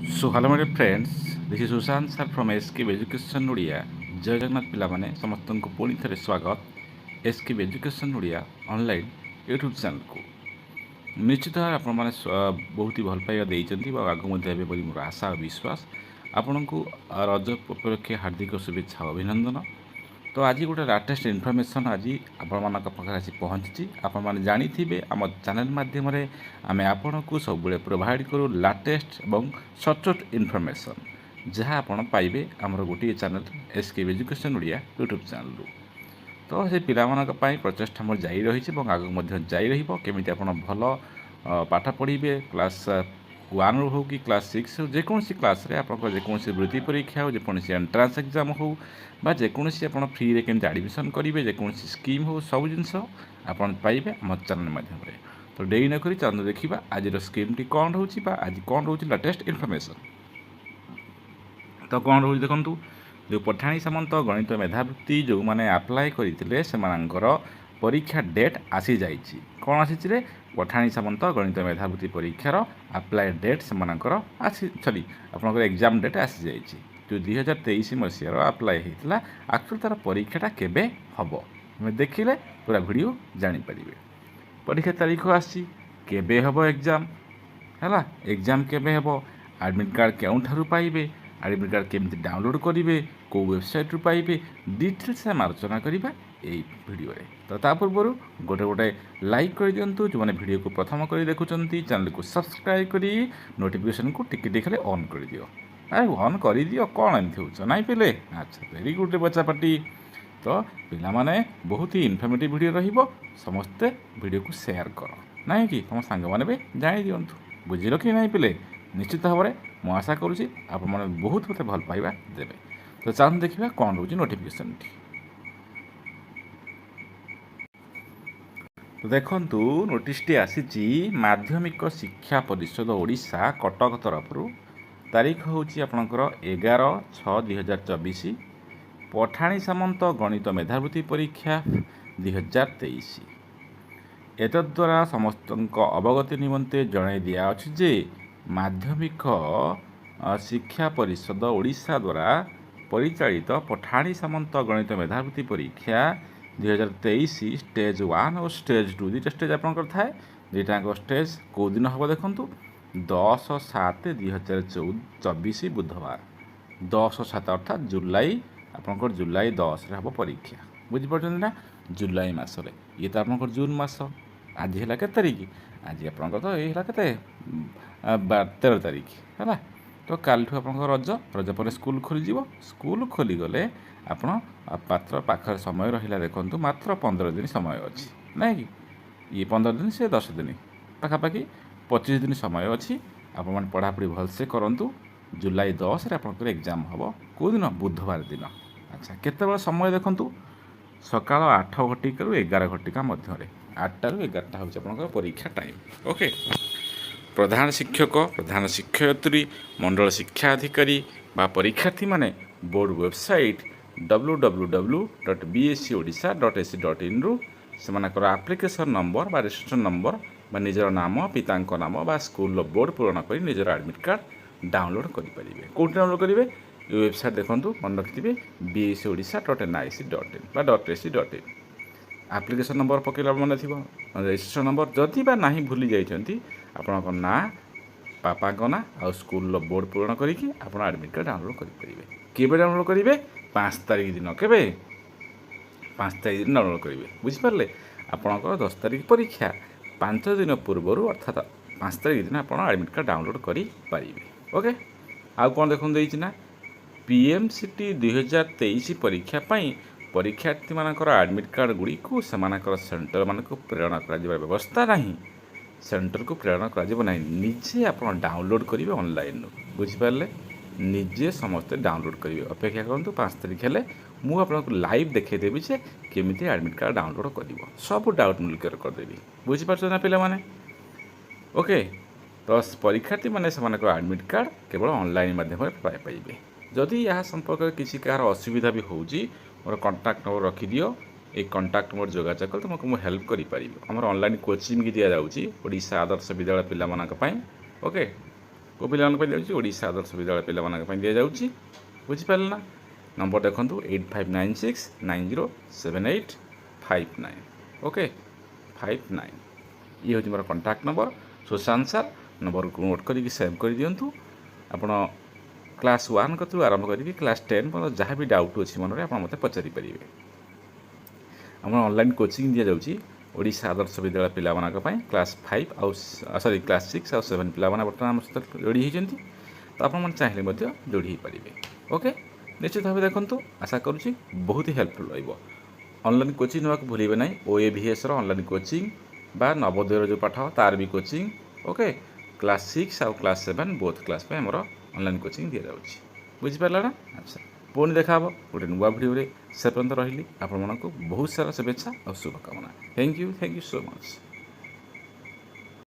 So hello my dear friends, this is Sushant sir from SKB Education Odia. ଜୟ ଜଗନ୍ନାଥ ପିଲାମାନେ ସମସ୍ତଙ୍କୁ ପୁଣି ଥରେ ସ୍ୱାଗତ SKB Education Odia online YouTube ଚ୍ୟାନେଲକୁ। ନିଶ୍ଚିତ ଭାବେ ଆପଣମାନେ ବହୁତ ହି ଭଲ ପାଇବା ଦେଇଛନ୍ତି ବା ଆଗକୁ ମଧ୍ୟ ହେବେ ବୋଲି ମୋର ଆଶା ଓ ବିଶ୍ୱାସ। ଆପଣଙ୍କୁ ରଜ ଉପଲକ୍ଷେ ହାର୍ଦ୍ଦିକ ଶୁଭେଚ୍ଛା ଓ ଅଭିନନ୍ଦନ। ତ ଆଜି ଗୋଟେ ଲାଟେଷ୍ଟ ଇନଫର୍ମେସନ୍ ଆଜି ଆପଣମାନଙ୍କ ପାଖରେ ଆସି ପହଞ୍ଚିଛି। ଆପଣମାନେ ଜାଣିଥିବେ ଆମ ଚ୍ୟାନେଲ୍ ମାଧ୍ୟମରେ ଆମେ ଆପଣଙ୍କୁ ସବୁବେଳେ ପ୍ରୋଭାଇଡ଼ କରୁ ଲାଟେଷ୍ଟ ଏବଂ ସଚୋଟ ଇନଫର୍ମେସନ୍, ଯାହା ଆପଣ ପାଇବେ ଆମର ଗୋଟିଏ channel SKB education Odia YouTube ଚ୍ୟାନେଲ୍ରୁ। ତ ସେ ପିଲାମାନଙ୍କ ପାଇଁ ପ୍ରଚେଷ୍ଟା ଆମର ଜାରି ରହିଛି ଏବଂ ଆଗକୁ ମଧ୍ୟ ଜାରି ରହିବ। କେମିତି ଆପଣ ଭଲ ପାଠ ପଢ଼ିବେ, କ୍ଲାସ୍ 1ରୁ ହେଉ କି କ୍ଲାସ୍ 6 ହେଉ, ଯେକୌଣସି କ୍ଲାସ୍ରେ ଆପଣଙ୍କର ଯେକୌଣସି ବୃତ୍ତି ପରୀକ୍ଷା ହେଉ, ଯେକୌଣସି ଏଣ୍ଟ୍ରାନ୍ସ ଏକ୍ଜାମ୍ ହେଉ ବା ଯେକୌଣସି ଆପଣ ଫ୍ରିରେ କେମିତି ଆଡ଼ମିସନ୍ କରିବେ, ଯେକୌଣସି ସ୍କିମ୍ ହେଉ, ସବୁ ଜିନିଷ ଆପଣ ପାଇବେ ଆମ ଚ୍ୟାନେଲ୍ ମାଧ୍ୟମରେ। ତ ଡେରି ନକରି ଚାଲନ୍ତୁ ଦେଖିବା ଆଜିର ସ୍କିମ୍ଟି କ'ଣ ରହୁଛି ବା ଆଜି କ'ଣ ରହୁଛି ଲାଟେଷ୍ଟ ଇନଫର୍ମେସନ୍। ତ କ'ଣ ରହୁଛି ଦେଖନ୍ତୁ, ଯେଉଁ ପଠାଣି ସାମନ୍ତ ଗଣିତ ମେଧାବୃତ୍ତି ଯେଉଁମାନେ ଆପ୍ଲାଏ କରିଥିଲେ ସେମାନଙ୍କର ପରୀକ୍ଷା ଡେଟ୍ ଆସିଯାଇଛି। କ'ଣ ଆସିଛି ରେ? ପଠାଣି ସାମନ୍ତ ଗଣିତ ମେଧାବୃତ୍ତି ପରୀକ୍ଷାର ଆପ୍ଲାଏ ଡେଟ୍ ସେମାନଙ୍କର ଆପଣଙ୍କର ଏକ୍ଜାମ୍ ଡେଟ୍ ଆସିଯାଇଛି। ଯେଉଁ 2023 ମସିହାର ଆପ୍ଲାଏ ହେଇଥିଲା, ଆକ୍ଚୁଆଲି ତା'ର ପରୀକ୍ଷାଟା କେବେ ହେବ ଆମେ ଦେଖିଲେ ପୁରା ଭିଡ଼ିଓ ଜାଣିପାରିବେ। ପରୀକ୍ଷା ତାରିଖ ଆସିଛି, କେବେ ହେବ ଏକ୍ଜାମ୍ ହେଲା, ଏକ୍ଜାମ୍ କେବେ ହେବ, ଆଡ଼ମିଟ୍ କାର୍ଡ଼ କେଉଁଠାରୁ ପାଇବେ, ଆଡ଼ମିଟ୍ କାର୍ଡ଼ କେମିତି ଡାଉନଲୋଡ଼୍ କରିବେ, କେଉଁ ୱେବସାଇଟ୍ରୁ ପାଇବେ, ଡିଟେଲ୍ସ ଆମେ ଆଲୋଚନା କରିବା ଏଇ ଭିଡ଼ିଓରେ। ତ ତା ପୂର୍ବରୁ ଗୋଟେ ଲାଇକ୍ କରିଦିଅନ୍ତୁ। ଯେଉଁମାନେ ଭିଡ଼ିଓକୁ ପ୍ରଥମ କରି ଦେଖୁଛନ୍ତି ଚ୍ୟାନେଲକୁ ସବସ୍କ୍ରାଇବ୍ କରି ନୋଟିଫିକେସନ୍କୁ ଟିକେ ଖାଲି ଅନ୍ କରିଦିଅ। ଆରେ ଅନ୍ କରିଦିଅ, କ'ଣ ଏମିତି ହେଉଛ ନାଇଁ ପିଲେ? ଆଚ୍ଛା, ଭେରି ଗୁଡ଼୍ ବଚ୍ଚା ପାଟି। ତ ପିଲାମାନେ ବହୁତ ହି ଇନଫର୍ମେଟିଭ୍ ଭିଡ଼ିଓ ରହିବ, ସମସ୍ତେ ଭିଡ଼ିଓକୁ ସେୟାର କର, ନାହିଁ କି ତୁମ ସାଙ୍ଗମାନେ ବି ଜାଣି ଦିଅନ୍ତୁ। ବୁଝିଲ କି ନାହିଁ ପିଲେ? ନିଶ୍ଚିତ ଭାବରେ ମୁଁ ଆଶା କରୁଛି ଆପଣମାନେ ବହୁତ ମୋତେ ଭଲ ପାଇବା ଦେବେ। ତ ଚାଲନ୍ତୁ ଦେଖିବା କ'ଣ ରହୁଛି ନୋଟିଫିକେସନ୍ଟି। ତ ଦେଖନ୍ତୁ, ନୋଟିସ୍ଟି ଆସିଛି ମାଧ୍ୟମିକ ଶିକ୍ଷା ପରିଷଦ ଓଡ଼ିଶା କଟକ ତରଫରୁ। ତାରିଖ ହେଉଛି ଆପଣଙ୍କର 11/6/2024। ପଠାଣି ସାମନ୍ତ ଗଣିତ ମେଧାବୃତ୍ତି ପରୀକ୍ଷା 2023। ଏତଦ୍ୱାରା ସମସ୍ତଙ୍କ ଅବଗତି ନିମନ୍ତେ ଜଣାଇ ଦିଆଅଛି ଯେ ମାଧ୍ୟମିକ ଶିକ୍ଷା ପରିଷଦ ଓଡ଼ିଶା ଦ୍ୱାରା ପରିଚାଳିତ ପଠାଣି ସାମନ୍ତ ଗଣିତ ମେଧାବୃତ୍ତି ପରୀକ୍ଷା 2023 ଷ୍ଟେଜ୍ 1 ଓ ଷ୍ଟେଜ୍ 2 ଦୁଇଟା ଷ୍ଟେଜ୍ ଆପଣଙ୍କର ଥାଏ। ଦୁଇଟାଙ୍କ ଷ୍ଟେଜ୍ କେଉଁ ଦିନ ହେବ ଦେଖନ୍ତୁ, 10/7/2024 ବୁଧବାର। 10/7 ଅର୍ଥାତ୍ ଜୁଲାଇ, ଆପଣଙ୍କର ଜୁଲାଇ 10ରେ ହେବ ପରୀକ୍ଷା। ବୁଝିପାରୁଛନ୍ତି ନା? ଜୁଲାଇ ମାସରେ। ଇଏ ତ ଆପଣଙ୍କର ଜୁନ୍ ମାସ। ଆଜି ହେଲା କେତେ ତାରିଖ? ଆଜି ଆପଣଙ୍କର ତ ଏଇ ହେଲା କେତେ 13 ତାରିଖ ହେଲା। ତ କାଲିଠୁ ଆପଣଙ୍କର ରଜ ପରେ ସ୍କୁଲ ଖୋଲିଯିବ। ସ୍କୁଲ ଖୋଲିଗଲେ ଆପଣ ପାଖରେ ସମୟ ରହିଲା ଦେଖନ୍ତୁ, ମାତ୍ର 15 ଦିନ ସମୟ ଅଛି, ନାଇଁ କି? ଇଏ 15 ଦିନ, ସେ 10 ଦିନ, ପାଖାପାଖି 25 ଦିନ ସମୟ ଅଛି। ଆପଣମାନେ ପଢ଼ାପଢ଼ି ଭଲସେ କରନ୍ତୁ। ଜୁଲାଇ 10ରେ ଆପଣଙ୍କର ଏକ୍ଜାମ୍ ହେବ। କେଉଁ ଦିନ? ବୁଧବାର ଦିନ। ଆଚ୍ଛା, କେତେବେଳେ ସମୟ ଦେଖନ୍ତୁ, ସକାଳ 8 ଘଟିକାରୁ 11 ଘଟିକା ମଧ୍ୟରେ। 8ଟାରୁ 11ଟା ହେଉଛି ଆପଣଙ୍କର ପରୀକ୍ଷା ଟାଇମ୍। ଓକେ। ପ୍ରଧାନ ଶିକ୍ଷକ, ପ୍ରଧାନ ଶିକ୍ଷୟିତ୍ରୀ, ମଣ୍ଡଳ ଶିକ୍ଷା ଅଧିକାରୀ ବା ପରୀକ୍ଷାର୍ଥୀମାନେ ବୋର୍ଡ଼ ୱେବସାଇଟ୍ www.bscodia.ac.in ସେମାନଙ୍କର ଆପ୍ଲିକେସନ୍ ନମ୍ବର ବା ରେଜିଷ୍ଟ୍ରେସନ୍ ନମ୍ବର ବା ନିଜର ନାମ, ପିତାଙ୍କ ନାମ ବା ସ୍କୁଲର ବୋର୍ଡ଼ ପୂରଣ କରି ନିଜର ଆଡ଼ମିଟ୍ କାର୍ଡ଼ ଡାଉନଲୋଡ଼୍ କରିପାରିବେ। କେଉଁଠି ଡାଉନଲୋଡ଼୍ କରିବେ? ଏ ୱେବସାଇଟ୍ ଦେଖନ୍ତୁ, ମନେ ରଖିଥିବେ, bscodia.nic.in ବା .ac.in। ଆପ୍ଲିକେସନ୍ ନମ୍ବର ପକାଇଲା ମନେ ଥିବ, ରେଜିଷ୍ଟ୍ରେସନ୍ ନମ୍ବର ଯଦି ବା ନାହିଁ ଭୁଲି ଯାଇଛନ୍ତି, ଆପଣଙ୍କ ନାଁ, ବାପାଙ୍କ ନାଁ ଆଉ ସ୍କୁଲର ବୋର୍ଡ଼ ପୂରଣ କରିକି ଆପଣ ଆଡ଼ମିଟ୍ କାର୍ଡ଼ ଡାଉନଲୋଡ଼୍ କରିପାରିବେ। କେବେ ଡାଉନଲୋଡ଼୍ କରିବେ? 5 ତାରିଖ ଦିନ। କେବେ? 5 ତାରିଖ ଦିନ ଡାଉନଲୋଡ଼୍ କରିବେ। ବୁଝିପାରିଲେ? ଆପଣଙ୍କର 10 ତାରିଖ ପରୀକ୍ଷା, 5 ଦିନ ପୂର୍ବରୁ ଅର୍ଥାତ୍ 5 ତାରିଖ ଦିନ ଆପଣ ଆଡ଼ମିଟ୍ କାର୍ଡ଼ ଡାଉନଲୋଡ଼୍ କରିପାରିବେ। ଓକେ। ଆଉ କ'ଣ ଦେଖନ୍ତୁ ଦେଇଛି ନା, PMCT 2023 ପରୀକ୍ଷା ପାଇଁ ପରୀକ୍ଷାର୍ଥୀମାନଙ୍କର ଆଡ଼ମିଟ୍ କାର୍ଡ଼ ଗୁଡ଼ିକୁ ସେମାନଙ୍କର ସେଣ୍ଟରମାନଙ୍କୁ ପ୍ରେରଣ କରାଯିବାର ବ୍ୟବସ୍ଥା ନାହିଁ। ସେଣ୍ଟରକୁ ପ୍ରେରଣ କରାଯିବ ନାହିଁ, ନିଜେ ଆପଣ ଡାଉନଲୋଡ଼୍ କରିବେ ଅନଲାଇନ୍ରୁ। ବୁଝିପାରିଲେ? ନିଜେ ସମସ୍ତେ ଡାଉନଲୋଡ଼୍ କରିବେ। ଅପେକ୍ଷା କରନ୍ତୁ, 5 ତାରିଖ ହେଲେ ମୁଁ ଆପଣଙ୍କୁ ଲାଇଭ୍ ଦେଖାଇଦେବି ଯେ କେମିତି ଆଡ଼ମିଟ୍ କାର୍ଡ଼ ଡାଉନଲୋଡ଼୍ କରିବ। ସବୁ ଡାଉଟ୍ ମୁଁ କ୍ଲିୟର୍ କରିଦେବି। ବୁଝିପାରୁଛନ୍ତି ନା ପିଲାମାନେ? ଓକେ। ତ ପରୀକ୍ଷାର୍ଥୀମାନେ ସେମାନଙ୍କର ଆଡ଼ମିଟ୍ କାର୍ଡ଼ କେବଳ ଅନଲାଇନ୍ ମାଧ୍ୟମରେ ପାଇପାରିବେ। ଯଦି ଏହା ସମ୍ପର୍କରେ କିଛି କାହାର ଅସୁବିଧା ବି ହେଉଛି, ମୋର କଣ୍ଟାକ୍ଟ ନମ୍ବର ରଖିଦିଅ। এই କଣ୍ଟାକ୍ଟ ମୋର ଯୋଗାଯୋଗ କଲେ ତୁମକୁ ମୁଁ ହେଲ୍ପ କରିପାରିବି। ଆମର ଅନଲାଇନ୍ କୋଚିଂ ବି ଦିଆଯାଉଛି ଓଡ଼ିଶା ଆଦର୍ଶ ବିଦ୍ୟାଳୟ ପିଲାମାନଙ୍କ ପାଇଁ। ଓକେ। କେଉଁ ପିଲାମାନଙ୍କ ପାଇଁ ଦିଆଯାଉଛି? ଓଡ଼ିଶା ଆଦର୍ଶ ବିଦ୍ୟାଳୟ ପିଲାମାନଙ୍କ ପାଇଁ ଦିଆଯାଉଛି। ବୁଝିପାରିଲେ ନା? ନମ୍ବର ଦେଖନ୍ତୁ 8596907859। ଓକେ 59 ଇଏ ହେଉଛି ମୋର କଣ୍ଟାକ୍ଟ ନମ୍ବର। ସୁଶାନ୍ତ ସାର୍ ନମ୍ବରକୁ ନୋଟ୍ କରିକି ସେଭ୍ କରିଦିଅନ୍ତୁ। ଆପଣ କ୍ଲାସ୍ 1 କତରୁ ଆରମ୍ଭ କରିକି କ୍ଲାସ୍ 10 ପର୍ଯ୍ୟନ୍ତ ଯାହା ବି ଡାଉଟ୍ ଅଛି ମନରେ ଆପଣ ମୋତେ ପଚାରିପାରିବେ। ଆମର ଅନଲାଇନ୍ କୋଚିଂ ଦିଆଯାଉଛି ଓଡ଼ିଶା ଆଦର୍ଶ ବିଦ୍ୟାଳୟ ପିଲାମାନଙ୍କ ପାଇଁ କ୍ଲାସ୍ 5 ଆଉ କ୍ଲାସ୍ 6 ଆଉ 7 ପିଲାମାନେ ବର୍ତ୍ତମାନ ଆମ ସହିତ ଯୋଡ଼ି ହୋଇଛନ୍ତି। ତ ଆପଣମାନେ ଚାହିଁଲେ ମଧ୍ୟ ଯୋଡ଼ି ହୋଇପାରିବେ। ଓକେ ନିଶ୍ଚିତ ଭାବେ ଦେଖନ୍ତୁ, ଆଶା କରୁଛି ବହୁତ ହେଲ୍ପଫୁଲ୍ ରହିବ। ଅନଲାଇନ୍ କୋଚିଂ ନେବାକୁ ଭୁଲିବେ ନାହିଁ। OAVSର ଅନଲାଇନ୍ କୋଚିଂ ବା ନବୋଦୟର ଯେଉଁ ପାଠ ତାର ବି କୋଚିଂ। ଓକେ କ୍ଲାସ୍ 6 ଆଉ କ୍ଲାସ୍ 7 ବୋଥ୍ କ୍ଲାସ୍ ପାଇଁ ଆମର ଅନଲାଇନ୍ କୋଚିଂ ଦିଆଯାଉଛି। ବୁଝିପାରିଲା ନା? ଆଚ୍ଛା ପୁଣି ଦେଖା ହେବ ଗୋଟେ ନୂଆ ଭିଡ଼ିଓରେ। ସେ ପର୍ଯ୍ୟନ୍ତ ରହିଲି ଆପଣମାନଙ୍କୁ ବହୁତ ସାରା ଶୁଭେଚ୍ଛା ଆଉ ଶୁଭକାମନା। Thank you so much.